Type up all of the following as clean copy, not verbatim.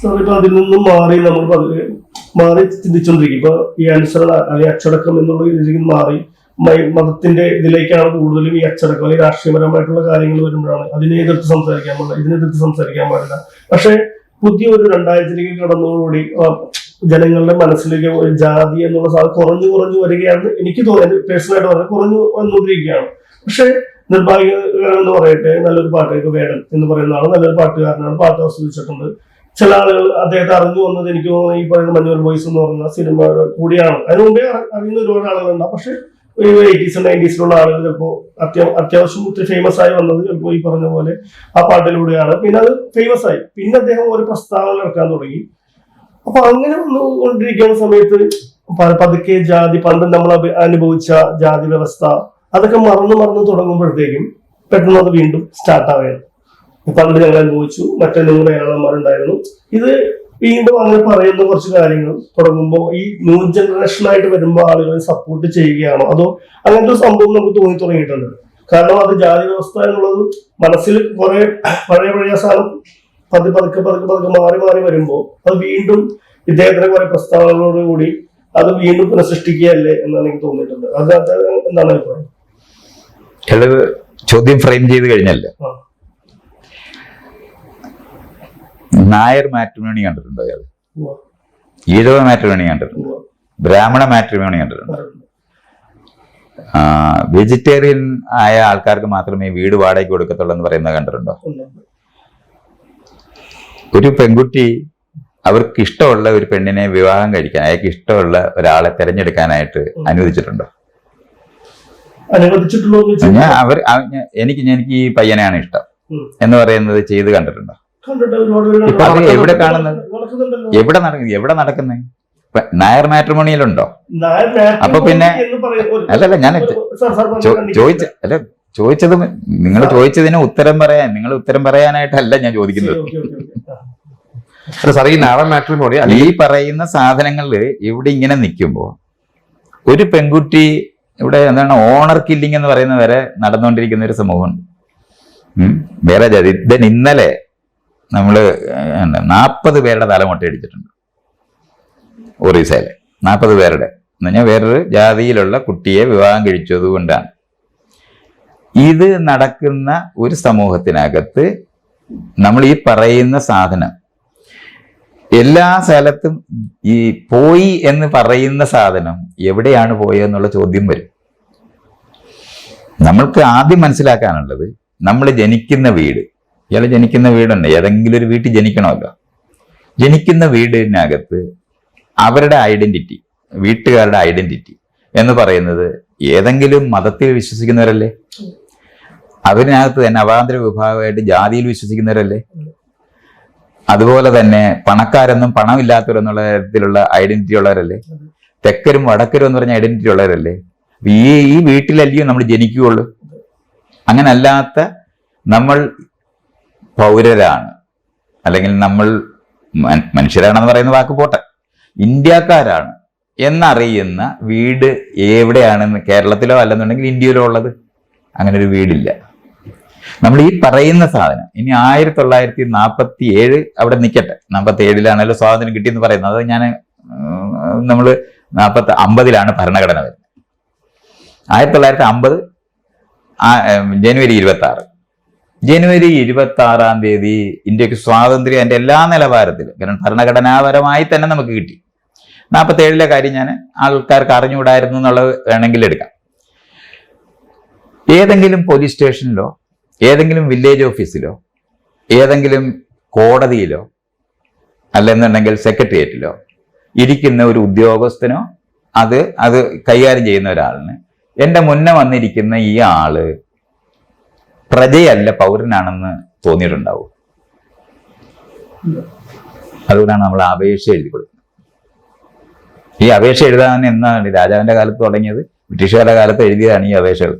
Sir ഇപ്പൊ അതിൽ നിന്നും നമ്മൾ മാറി ചിന്തിച്ചോണ്ടിരിക്കും. ഇപ്പൊ ഈ അനുസരണ അല്ലെങ്കിൽ അച്ചടക്കം എന്നുള്ള ഇതിലേക്ക് മാറി മതത്തിന്റെ ഇതിലേക്കാണ് കൂടുതലും ഈ അച്ചടക്കം അല്ലെങ്കിൽ രാഷ്ട്രീയപരമായിട്ടുള്ള കാര്യങ്ങൾ വരുമ്പോഴാണ് ഇതിനെതിർത്ത് സംസാരിക്കാൻ പാടില്ല. പക്ഷെ പുതിയ ഒരു 2000-ലേക്ക് കടന്നതോടുകൂടി ജനങ്ങളുടെ മനസ്സിലേക്ക് ഒരു ജാതി എന്നുള്ള സാധനം കുറഞ്ഞു വരികയാണ്. എനിക്ക് തോന്നുന്നത് പേഴ്സണലായിട്ട് പറഞ്ഞാൽ കുറഞ്ഞു വന്നുകൊണ്ടിരിക്കുകയാണ്. പക്ഷെ നിർഭാഗ്യകരം എന്ന് പറയട്ടെ, നല്ലൊരു പാട്ടുകാർക്ക് വേടൻ എന്ന് പറയുന്ന ആള് നല്ലൊരു പാട്ടുകാരനാണ്, പാട്ട് ആസ്വദിച്ചിട്ടുണ്ട്. ചില ആളുകൾ അദ്ദേഹത്തെ അറിഞ്ഞു വന്നത് എനിക്ക് തോന്നുന്നു ഈ പറയുന്ന മഞ്ഞുവൽ ബോയ്സ് എന്ന് പറയുന്ന സിനിമ കൂടിയാണ്. അതിനു മുമ്പേ അറിയുന്ന ഒരുപാട് ആളുകളുണ്ട്. പക്ഷെ 80s 90s ആളുകൾ ചിലപ്പോൾ അത്യാവശ്യം ഒത്തിരി ഫേമസ് ആയി വന്നത് ചിലപ്പോൾ ഈ പറഞ്ഞ പോലെ ആ പാട്ടിലൂടെയാണ്. പിന്നെ അത് ഫേമസ് ആയി. പിന്നെ അദ്ദേഹം ഒരു പ്രസ്താവന ഇറക്കാൻ തുടങ്ങി. അപ്പൊ അങ്ങനെ വന്നുകൊണ്ടിരിക്കുന്ന സമയത്ത് പതുക്കെ ജാതി, പണ്ട് നമ്മൾ അനുഭവിച്ച ജാതി വ്യവസ്ഥ അതൊക്കെ മറന്നു തുടങ്ങുമ്പോഴത്തേക്കും പെട്ടെന്ന് അത് വീണ്ടും സ്റ്റാർട്ട് ആവുകയാണ്. പണ്ട് ഞങ്ങൾ അനുഭവിച്ചു, മറ്റേ നിങ്ങളുടെ ഏഴാളന്മാരുണ്ടായിരുന്നു. ഇത് വീണ്ടും അങ്ങനെ പറയുന്ന കുറച്ച് കാര്യങ്ങൾ തുടങ്ങുമ്പോൾ ഈ ന്യൂ ജനറേഷനായിട്ട് വരുമ്പോൾ ആളുകളെ സപ്പോർട്ട് ചെയ്യുകയാണോ അതോ അങ്ങനത്തെ ഒരു സംഭവം നമുക്ക് തോന്നി തുടങ്ങിയിട്ടുണ്ട്. കാരണം അത് ജാതി വ്യവസ്ഥ എന്നുള്ളത് മനസ്സിൽ കുറെ പഴയ സാധനം പതുക്കെ മാറി വരുമ്പോൾ അത് വീണ്ടും ഇദ്ദേഹത്തിന്റെ കുറെ പ്രസ്താവനകളോട് കൂടി അത് വീണ്ടും പുനഃസൃഷ്ടിക്കുകയല്ലേ എന്നാണ് എനിക്ക് തോന്നിയിട്ടുണ്ട്. അത് എന്താണ് അഭിപ്രായം? ചോദ്യം ഫ്രെയിം ചെയ്ത് കഴിഞ്ഞല്ലേ, നായർ മാട്രിമോണി കണ്ടിട്ടുണ്ടോ? അയാൾ ഈഴവ മാട്രിമോണി കണ്ടിട്ടുണ്ടോ? ബ്രാഹ്മണ മാട്രിമോണി കണ്ടിട്ടുണ്ടോ? വെജിറ്റേറിയൻ ആയ ആൾക്കാർക്ക് മാത്രമേ വീട് വാടകയ്ക്ക് കൊടുക്കത്തുള്ളൂ എന്ന് പറയുന്നത് കണ്ടിട്ടുണ്ടോ? ഒരു പെൺകുട്ടി അവർക്ക് ഇഷ്ടമുള്ള ഒരു പെണ്ണിനെ വിവാഹം കഴിക്കാൻ, അയാൾക്ക് ഇഷ്ടമുള്ള ഒരാളെ തിരഞ്ഞെടുക്കാനായിട്ട് അനുവദിച്ചിട്ടുണ്ടോ? എനിക്ക് ഈ പയ്യനെയാണ് ഇഷ്ടം എന്ന് പറയുന്നത് ചെയ്ത് കണ്ടിട്ടുണ്ടോ? എവിടെ കാണുന്നത്? എവിടെ നടക്കുന്നത്? നായർ മാട്രിമോണിയിലുണ്ടോ? അപ്പൊ പിന്നെ അല്ലല്ല, ഞാൻ ചോദിച്ചത് നിങ്ങൾ ചോദിച്ചതിന് ഉത്തരം പറയാനായിട്ടല്ല ഞാൻ ചോദിക്കുന്നത്. ഈ പറയുന്ന സാധനങ്ങളില് ഇവിടെ ഇങ്ങനെ നിൽക്കുമ്പോ ഒരു പെൺകുട്ടി ഇവിടെ എന്താണ് ഓണർ കില്ലിംഗ് എന്ന് പറയുന്ന വരെ നടന്നുകൊണ്ടിരിക്കുന്ന ഒരു സമൂഹമുണ്ട്. വേറെ ജാതി. ഇന്നലെ നമ്മള് 40 പേരുടെ തലമുട്ടയടിച്ചിട്ടുണ്ട് ഒറീസയിലെ. 40 പേരുടെ എന്ന് പറഞ്ഞാൽ വേറൊരു ജാതിയിലുള്ള കുട്ടിയെ വിവാഹം കഴിച്ചത് കൊണ്ടാണ്. ഇത് നടക്കുന്ന ഒരു സമൂഹത്തിനകത്ത് നമ്മൾ ഈ പറയുന്ന സാധനം എല്ലാ സ്ഥലത്തും ഈ പോയി എന്ന് പറയുന്ന സാധനം എവിടെയാണ് പോയെന്നുള്ള ചോദ്യം വരും. നമ്മൾക്ക് ആദ്യം മനസ്സിലാക്കാനുള്ളത്, നമ്മൾ ജനിക്കുന്ന വീട്, ഇയാൾ ജനിക്കുന്ന വീടുണ്ട്, ഏതെങ്കിലും ഒരു വീട്ടിൽ ജനിക്കണമല്ലോ. ജനിക്കുന്ന വീടിനകത്ത് അവരുടെ ഐഡന്റിറ്റി, വീട്ടുകാരുടെ ഐഡന്റിറ്റി എന്ന് പറയുന്നത് ഏതെങ്കിലും മതത്തിൽ വിശ്വസിക്കുന്നവരല്ലേ? അവരിനകത്ത് തന്നെ അവാന്തര വിഭാഗമായിട്ട് ജാതിയിൽ വിശ്വസിക്കുന്നവരല്ലേ? അതുപോലെ തന്നെ പണക്കാരെന്നും പണമില്ലാത്തവരെന്നുള്ള തരത്തിലുള്ള ഐഡന്റിറ്റി ഉള്ളവരല്ലേ? തെക്കരും വടക്കരും എന്ന് പറഞ്ഞ ഐഡന്റിറ്റി ഉള്ളവരല്ലേ? ഈ വീട്ടിലല്ലയോ നമ്മൾ ജനിക്കുകയുള്ളൂ. അങ്ങനെ അല്ലാത്ത നമ്മൾ പൗരരാണ്, അല്ലെങ്കിൽ നമ്മൾ മനുഷ്യരാണെന്ന് പറയുന്ന വാക്ക് പോട്ടെ, ഇന്ത്യക്കാരാണ് എന്നറിയുന്ന വീട് എവിടെയാണെന്ന്, കേരളത്തിലോ അല്ലെന്നുണ്ടെങ്കിൽ ഇന്ത്യയിലോ ഉള്ളത്? അങ്ങനെ ഒരു വീടില്ല. നമ്മൾ ഈ പറയുന്ന സാധനം ഇനി 1947 അവിടെ നിൽക്കട്ടെ, 47-ലാണല്ലോ സ്വാതന്ത്ര്യം കിട്ടിയെന്ന് പറയുന്നത്. അത് ഞാൻ നമ്മൾ 50-ലാണ് ഭരണഘടന വരുന്നത്. 1950 ജനുവരി 26 ജനുവരി 26-ാം തീയതി ഇന്ത്യക്ക് സ്വാതന്ത്ര്യം എൻ്റെ എല്ലാ നിലവാരത്തിലും, കാരണം ഭരണഘടനാപരമായി തന്നെ നമുക്ക് കിട്ടി. 47-ലെ കാര്യം ഞാൻ ആൾക്കാർക്ക് അറിഞ്ഞുകൂടായിരുന്നു എന്നുള്ളത് വേണമെങ്കിൽ എടുക്കാം. ഏതെങ്കിലും പോലീസ് സ്റ്റേഷനിലോ ഏതെങ്കിലും വില്ലേജ് ഓഫീസിലോ ഏതെങ്കിലും കോടതിയിലോ അല്ലെന്നുണ്ടെങ്കിൽ സെക്രട്ടേറിയറ്റിലോ ഇരിക്കുന്ന ഒരു ഉദ്യോഗസ്ഥനോ അത് കൈകാര്യം ചെയ്യുന്ന ഒരാളിന് എൻ്റെ മുന്നേ വന്നിരിക്കുന്ന ഈ ആള് പ്രജയല്ല പൗരനാണെന്ന് തോന്നിയിട്ടുണ്ടാവും. അതുകൊണ്ടാണ് നമ്മൾ അപേക്ഷ എഴുതി കൊടുക്കുന്നത്. ഈ അപേക്ഷ എഴുതാൻ എന്നാണ് രാജാവിന്റെ കാലത്ത് തുടങ്ങിയത്, ബ്രിട്ടീഷുകാരുടെ കാലത്ത് എഴുതിയതാണ് ഈ അപേക്ഷകൾ.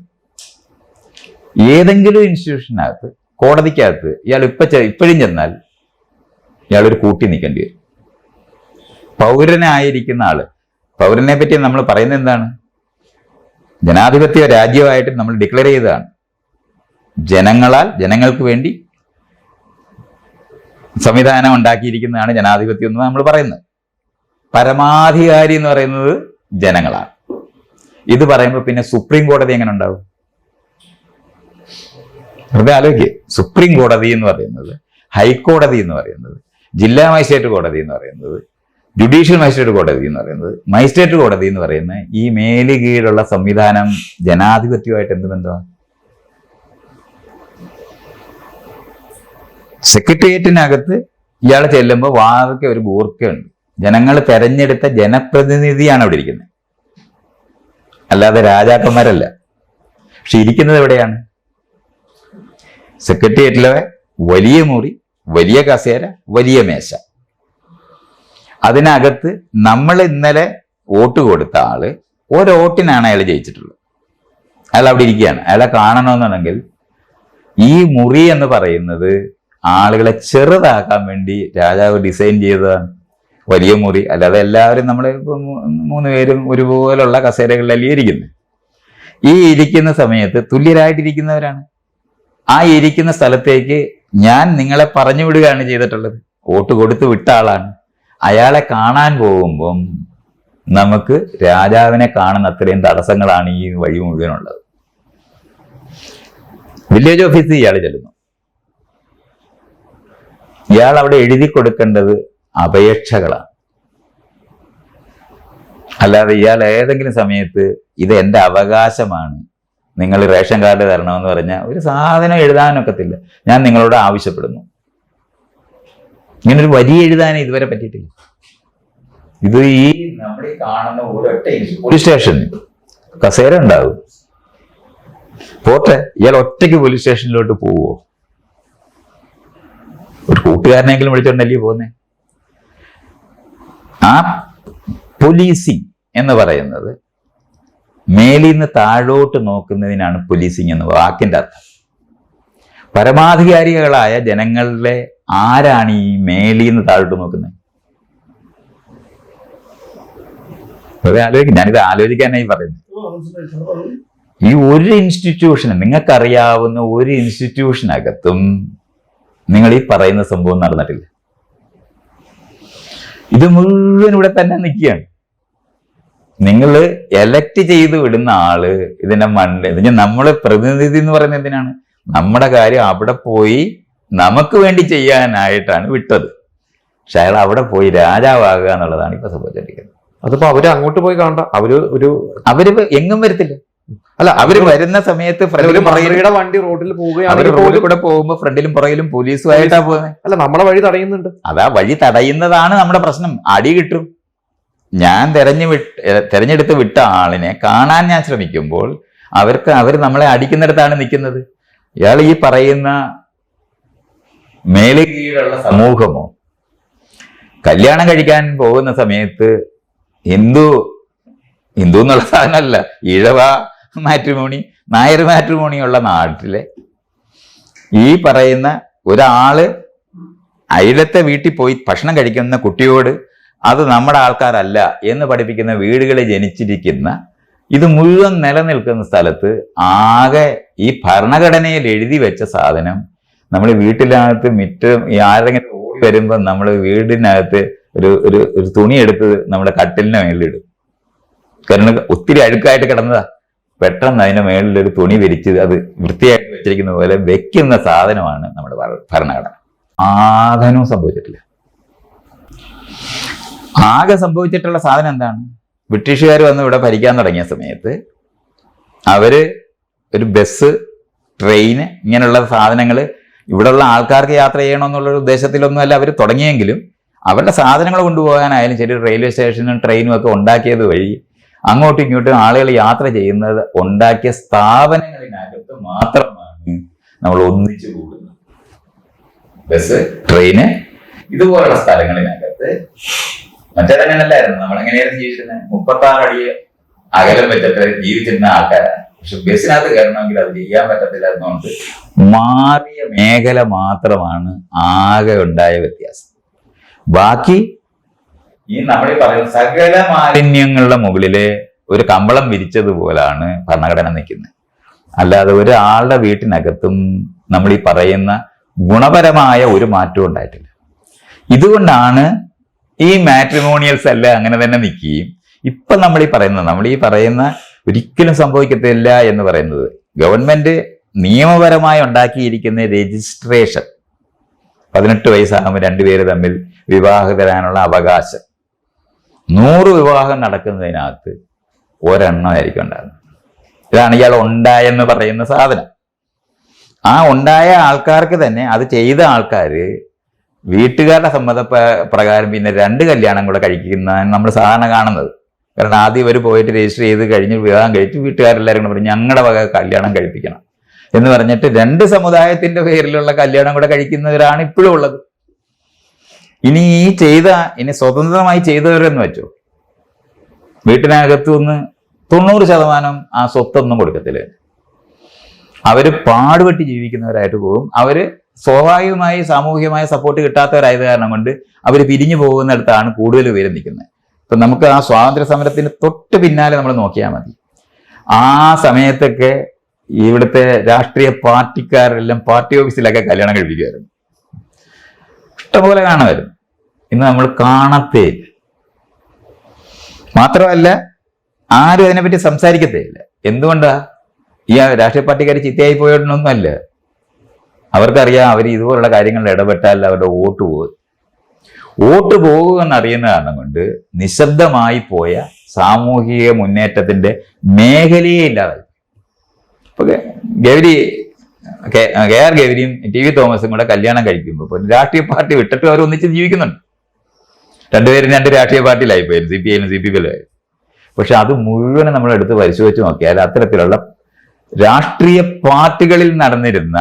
ഏതെങ്കിലും ഇൻസ്റ്റിറ്റ്യൂഷനകത്ത്, കോടതിക്കകത്ത് ഇയാൾ ഇപ്പോഴും ചെന്നാൽ ഇയാളൊരു കൂട്ടി നിൽക്കേണ്ടി വരും. പൗരനായിരിക്കുന്ന ആള്, പൗരനെ പറ്റി നമ്മൾ പറയുന്നത് എന്താണ്? ജനാധിപത്യ രാജ്യമായിട്ട് നമ്മൾ ഡിക്ലെയർ ചെയ്തതാണ്. ജനങ്ങൾക്ക് വേണ്ടി സംവിധാനം ഉണ്ടാക്കിയിരിക്കുന്നതാണ് ജനാധിപത്യം എന്ന് നമ്മൾ പറയുന്നത്. പരമാധികാരി എന്ന് പറയുന്നത് ജനങ്ങളാണ്. ഇത് പറയുമ്പോൾ പിന്നെ സുപ്രീം കോടതി എങ്ങനെ ഉണ്ടാവും? വെറുതെ ആലോചിക്കുക. സുപ്രീം കോടതി എന്ന് പറയുന്നത്, ഹൈക്കോടതി എന്ന് പറയുന്നത്, ജില്ലാ മജിസ്ട്രേറ്റ് കോടതി എന്ന് പറയുന്നത്, ജുഡീഷ്യൽ മജിസ്ട്രേറ്റ് കോടതി എന്ന് പറയുന്നത്, മജിസ്ട്രേറ്റ് കോടതി എന്ന് പറയുന്ന ഈ മേല് കീഴിലുള്ള സംവിധാനം ജനാധിപത്യമായിട്ട് എന്ത് ബന്ധമാണ്? സെക്രട്ടേറിയറ്റിനകത്ത് ഇയാൾ ചെല്ലുമ്പോൾ വാതൊക്കെ ഒരു ഗൂർക്കയുണ്ട്. ജനങ്ങൾ തെരഞ്ഞെടുത്ത ജനപ്രതിനിധിയാണ് അവിടെ ഇരിക്കുന്നത്, അല്ലാതെ രാജാക്കന്മാരല്ല. പക്ഷെ ഇരിക്കുന്നത് എവിടെയാണ്? സെക്രട്ടേറിയറ്റിലെ വലിയ മുറി, വലിയ കസേര, വലിയ മേശ. അതിനകത്ത് നമ്മൾ ഇന്നലെ വോട്ട് കൊടുത്ത ആള് ഓരോട്ടിനാണ് അയാൾ ജയിച്ചിട്ടുള്ളത്. അയാൾ അവിടെ ഇരിക്കുകയാണ്. അയാളെ കാണണമെന്നുണ്ടെങ്കിൽ ഈ മുറി എന്ന് പറയുന്നത് ആളുകളെ ചെറുതാക്കാൻ വേണ്ടി രാജാവ് ഡിസൈൻ ചെയ്തതാണ്. വലിയ മുറി, അല്ലാതെ എല്ലാവരും നമ്മൾ മൂന്ന് പേരും ഒരുപോലുള്ള കസേരകളിലല്ലേ ഇരിക്കുന്നത്. ഈ ഇരിക്കുന്ന സമയത്ത് തുല്യരായിട്ടിരിക്കുന്നവരാണ്. ആ ഇരിക്കുന്ന സ്ഥലത്തേക്ക് ഞാൻ നിങ്ങളെ പറഞ്ഞു വിടുകയാണ് ചെയ്തിട്ടുള്ളത്. വോട്ട് കൊടുത്ത് വിട്ട ആളാണ്. അയാളെ കാണാൻ പോകുമ്പം നമുക്ക് രാജാവിനെ കാണുന്ന അത്രയും തടസ്സങ്ങളാണ് ഈ വഴി മുഴുവനുള്ളത്. വില്ലേജ് ഓഫീസിൽ ഇയാൾ ചെല്ലുന്നു. ഇയാൾ അവിടെ എഴുതി കൊടുക്കേണ്ടത് അപേക്ഷകളാണ്. അല്ലാതെ ഇയാൾ ഏതെങ്കിലും സമയത്ത് ഇത് എൻ്റെ അവകാശമാണ്, നിങ്ങൾ റേഷൻ കാർഡ് തരണമെന്ന് പറഞ്ഞാൽ ഒരു സാധനം എഴുതാനൊക്കത്തില്ല. ഞാൻ നിങ്ങളോട് ആവശ്യപ്പെടുന്നു. ഇങ്ങനൊരു വരി എഴുതാനേ ഇതുവരെ പറ്റിയിട്ടില്ല. ഇത് ഈ നമ്മൾ ഈ കാണുന്ന ഒരൊറ്റ പോലീസ് സ്റ്റേഷനിൽ കസേര ഉണ്ടാവും. പോട്ടെ, ഇയാൾ ഒറ്റയ്ക്ക് പോലീസ് സ്റ്റേഷനിലോട്ട് പോവോ? ഒരു കൂട്ടുകാരനെങ്കിലും വിളിച്ചോണ്ടല്ലേ പോകുന്നേ? ആ പോലീസിങ് എന്ന് പറയുന്നത് മേലിൽ നിന്ന് താഴോട്ട് നോക്കുന്നതിനാണ് പോലീസിങ് എന്ന വാക്കിന്റെ അർത്ഥം. പരമാധികാരികളായ ജനങ്ങളിലെ ആരാണ് ഈ മേലിൽ നിന്ന് താഴോട്ട് നോക്കുന്നത്? ഞാനിത് ആലോചിക്കാനായി പറയുന്നത്. ഈ ഒരു ഇൻസ്റ്റിറ്റ്യൂഷൻ, നിങ്ങൾക്കറിയാവുന്ന ഒരു ഇൻസ്റ്റിറ്റ്യൂഷനകത്തും നിങ്ങൾ ഈ പറയുന്ന സംഭവം നടന്നിട്ടില്ല. ഇത് മുഴുവൻ ഇവിടെ തന്നെ നിൽക്കുകയാണ്. നിങ്ങൾ എലക്ട് ചെയ്ത് വിടുന്ന ആള് ഇതിന്റെ ഇതിന് നമ്മള് പ്രതിനിധി എന്ന് പറയുന്നത് എന്തിനാണ്? നമ്മുടെ കാര്യം അവിടെ പോയി നമുക്ക് വേണ്ടി ചെയ്യാനായിട്ടാണ് വിട്ടത്. പക്ഷെ അയാൾ അവിടെ പോയി രാജാവാകുക എന്നുള്ളതാണ് ഇപ്പൊ സംഭവിച്ചിരിക്കുന്നത്. അതിപ്പോ അവര് അങ്ങോട്ട് പോയി കാണണ്ട. അവര് എങ്ങും വരത്തില്ല. അല്ല, അവര് വരുന്ന സമയത്ത് മന്ത്രിയുടെ വണ്ടി റോഡിൽ പോവുകയാണെങ്കിൽ കൂടെ പോകുമ്പോ ഫ്രണ്ടിലും പുറകിലും പോലീസുമായിട്ടാ പോകുന്നത്. അല്ല, നമ്മളെ വഴി തടയുന്നുണ്ട്. അതാ വഴി തടയുന്നതാണ് നമ്മുടെ പ്രശ്നം. അടി കിട്ടും. ഞാൻ തെരഞ്ഞെടുത്ത് വിട്ട ആളിനെ കാണാൻ ഞാൻ ശ്രമിക്കുമ്പോൾ അവർ നമ്മളെ അടിക്കുന്നിടത്താണ് നിൽക്കുന്നത്. ഇയാൾ ഈ പറയുന്ന മേല് കീഴിലുള്ള സമൂഹമോ കല്യാണം കഴിക്കാൻ പോകുന്ന സമയത്ത് ഹിന്ദു എന്നുള്ള സാധനമല്ല, ഈഴവ മാട്രിമോണി, നായർ മാട്രിമോണി ഉള്ള നാട്ടിലെ ഈ പറയുന്ന ഒരാള് അയലത്തെ വീട്ടിൽ പോയി ഭക്ഷണം കഴിക്കുന്ന കുട്ടിയോട് അത് നമ്മുടെ ആൾക്കാരല്ല എന്ന് പഠിപ്പിക്കുന്ന വീടുകളിൽ ജനിച്ചിരിക്കുന്ന, ഇത് മുഴുവൻ നിലനിൽക്കുന്ന സ്ഥലത്ത് ആകെ ഈ ഭരണഘടനയിൽ എഴുതി വെച്ച സാധനം നമ്മൾ വീട്ടിനകത്ത് ആരെങ്കിലും ഓടി വരുമ്പോൾ നമ്മൾ വീടിനകത്ത് ഒരു തുണി എടുത്ത് നമ്മുടെ കട്ടിലിന്റെ മേളിലിടും. കാരണം ഒത്തിരി അഴുക്കായിട്ട് കിടന്നതാ. പെട്ടെന്ന് അതിന്റെ മേളിലൊരു തുണി വിരിച്ച് അത് വൃത്തിയായിട്ട് വെച്ചിരിക്കുന്ന പോലെ വെക്കുന്ന സാധനമാണ് നമ്മുടെ ഭരണഘടന. ആധാനവും സംഭവിച്ചിട്ടില്ല. ആകെ സംഭവിച്ചിട്ടുള്ള സാധനം എന്താണ്? ബ്രിട്ടീഷുകാർ വന്ന് ഇവിടെ ഭരിക്കാൻ തുടങ്ങിയ സമയത്ത് അവര് ഒരു ബസ്, ട്രെയിന്, ഇങ്ങനെയുള്ള സാധനങ്ങൾ ഇവിടെയുള്ള ആൾക്കാർക്ക് യാത്ര ചെയ്യണമെന്നുള്ളൊരു ഉദ്ദേശത്തിലൊന്നുമല്ല അവർ തുടങ്ങിയെങ്കിലും അവരുടെ സാധനങ്ങൾ കൊണ്ടുപോകാനായാലും ശരി, റെയിൽവേ സ്റ്റേഷനും ട്രെയിനും ഒക്കെ ഉണ്ടാക്കിയത് വഴി അങ്ങോട്ടും ഇങ്ങോട്ടും ആളുകൾ യാത്ര ചെയ്യുന്നത് ഉണ്ടാക്കിയ സ്ഥാപനങ്ങളിനകത്ത് മാത്രമാണ് നമ്മൾ ഒന്നിച്ചു കൂടുന്നത്. ബസ്, ട്രെയിന്, ഇതുപോലുള്ള സ്ഥലങ്ങളിനകത്ത് മറ്റേതങ്ങനല്ലായിരുന്നു. നമ്മളെങ്ങനെയായിരുന്നു ജീവിച്ചിരുന്നത്? 36 അടി അകലം വെച്ചിട്ട് ജീവിച്ചിരുന്ന ആൾക്കാരാണ്. പക്ഷെ ബസ്സിനകത്ത് കയറണമെങ്കിൽ അത് ചെയ്യാൻ പറ്റത്തില്ലായിരുന്നോണ്ട് മാറിയ മേഖല മാത്രമാണ് ആകെ ഉണ്ടായ വ്യത്യാസം. ബാക്കി ഈ നമ്മൾ പറയുന്ന സകല മാലിന്യങ്ങളുടെ മുകളില് ഒരു കമ്പളം വിരിച്ചതുപോലാണ് ഭരണഘടന നിൽക്കുന്നത്. അല്ലാതെ ഒരാളുടെ വീട്ടിനകത്തും നമ്മൾ ഈ പറയുന്ന ഗുണപരമായ ഒരു മാറ്റവും ഉണ്ടായിട്ടില്ല. ഇതുകൊണ്ടാണ് ഈ മാട്രിമോണിയൽസ് എല്ലാം അങ്ങനെ തന്നെ നിൽക്കുകയും ഇപ്പൊ നമ്മൾ ഈ പറയുന്ന ഒരിക്കലും സംഭവിക്കത്തില്ല എന്ന് പറയുന്നത് ഗവൺമെന്റ് നിയമപരമായി ഉണ്ടാക്കിയിരിക്കുന്ന രജിസ്ട്രേഷൻ 18 വയസ്സാകുമ്പോൾ രണ്ടുപേര് തമ്മിൽ വിവാഹിതരാനുള്ള അവകാശം 100 വിവാഹം നടക്കുന്നതിനകത്ത് ഒരെണ്ണമായിരിക്കും ഉണ്ടാകുന്നത്. ഇതാണ് ഇയാൾ ഉണ്ടായെന്ന് പറയുന്ന സാധനം. ആ ഉണ്ടായ ആൾക്കാർക്ക് തന്നെ അത് ചെയ്ത ആൾക്കാര് വീട്ടുകാരുടെ സമ്മത പ്രകാരം പിന്നെ 2 കല്യാണം കൂടെ കഴിക്കുന്നതാണ് നമ്മൾ സാധാരണ കാണുന്നത്. കാരണം ആദ്യം ഇവർ പോയിട്ട് രജിസ്റ്റർ ചെയ്ത് കഴിഞ്ഞ് വിവാഹം കഴിച്ച് വീട്ടുകാരെല്ലാവരും കൂടെ പറഞ്ഞു ഞങ്ങളുടെ വക കല്യാണം കഴിപ്പിക്കണം എന്ന് പറഞ്ഞിട്ട് 2 സമുദായത്തിന്റെ പേരിലുള്ള കല്യാണം കൂടെ കഴിക്കുന്നവരാണ് ഇപ്പോഴും ഉള്ളത്. ഇനി സ്വതന്ത്രമായി ചെയ്തവരെന്ന് വെച്ചോ, വീട്ടിനകത്തു നിന്ന് 90% ആ സ്വത്തൊന്നും കൊടുക്കത്തില്ല. അവര് പാടുപെട്ട് ജീവിക്കുന്നവരായിട്ട് പോകും. അവര് സ്വാഭാവികമായി സാമൂഹികമായ സപ്പോർട്ട് കിട്ടാത്തവരായത് കാരണം കൊണ്ട് അവർ പിരിഞ്ഞു പോകുന്നിടത്താണ് കൂടുതൽ പേര് നിൽക്കുന്നത്. ഇപ്പൊ നമുക്ക് ആ സ്വാതന്ത്ര്യ സമരത്തിന് തൊട്ട് പിന്നാലെ നമ്മൾ നോക്കിയാൽ മതി. ആ സമയത്തൊക്കെ ഇവിടുത്തെ രാഷ്ട്രീയ പാർട്ടിക്കാരെല്ലാം പാർട്ടി ഓഫീസിലൊക്കെ കല്യാണം കഴിപ്പിക്കുമായിരുന്നു. ഇഷ്ടംപോലെ കാണുമായിരുന്നു. ഇന്ന് നമ്മൾ കാണത്തേയില്ല. മാത്രമല്ല ആരും അതിനെപ്പറ്റി സംസാരിക്കത്തേയില്ല. എന്തുകൊണ്ടാ? ഈ രാഷ്ട്രീയ പാർട്ടിക്കാർ ചിത്തയായി പോയിട്ടൊന്നുമല്ല. അവർക്കറിയാം അവർ ഇതുപോലുള്ള കാര്യങ്ങളിൽ ഇടപെട്ടാൽ അവരുടെ വോട്ട് പോകുമെന്നറിയുന്ന കാരണം കൊണ്ട് നിശബ്ദമായി പോയ സാമൂഹിക മുന്നേറ്റത്തിന്റെ മേഖലയെ ഇല്ലാതായി. ഇപ്പൊ കെ ആർ ഗൗരിയും ടി വി തോമസും കൂടെ കല്യാണം കഴിക്കുമ്പോൾ രാഷ്ട്രീയ പാർട്ടി വിട്ടിട്ട് അവർ ഒന്നിച്ച് ജീവിക്കുന്നുണ്ട്. രണ്ടുപേരും 2 രാഷ്ട്രീയ പാർട്ടിയിലായിപ്പോയിരുന്നു, CPI യും CPP യും. പക്ഷെ അത് മുഴുവനും നമ്മൾ എടുത്ത് പരിശോധിച്ച് നോക്കിയാൽ അത്തരത്തിലുള്ള രാഷ്ട്രീയ പാർട്ടികളിൽ നടന്നിരുന്ന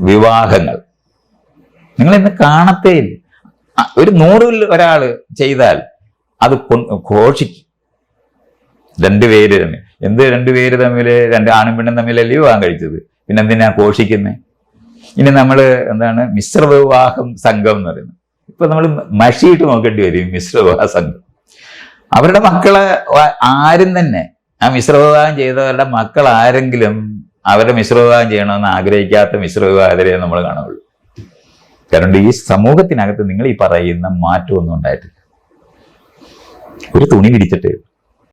വിവാഹങ്ങൾ നിങ്ങൾ ഇന്ന് കാണത്തേയില്ല. ഒരു 100-ൽ ഒരാള് ചെയ്താൽ അത് ഘോഷിക്കും. 2 പേര് തന്നെ. എന്ത് 2 പേര് തമ്മിൽ, 2 ആണും പെണ്ണും തമ്മിലല്ലേ വിവാഹം കഴിച്ചത്? പിന്നെ എന്തിനാ ഘോഷിക്കുന്നത്? ഇനി നമ്മൾ മിശ്ര വിവാഹം സംഘം എന്ന് പറയുന്നത്. ഇപ്പൊ നമ്മൾ മഷിയിട്ട് നോക്കേണ്ടി വരും മിശ്ര വിവാഹ സംഘം. അവരുടെ മക്കളെ ആരും തന്നെ ആ മിശ്രവിവാഹം ചെയ്തവരുടെ മക്കൾ ആരെങ്കിലും അവരുടെ മിശ്രവിവാഹം ചെയ്യണമെന്ന് ആഗ്രഹിക്കാത്ത മിശ്രവിവാഹരെ നമ്മൾ കാണുള്ളൂ. കാരണം ഈ സമൂഹത്തിനകത്ത് നിങ്ങൾ ഈ പറയുന്ന മാറ്റമൊന്നും ഉണ്ടായിട്ടില്ല. ഒരു തുണി വിരിച്ചിട്ടേ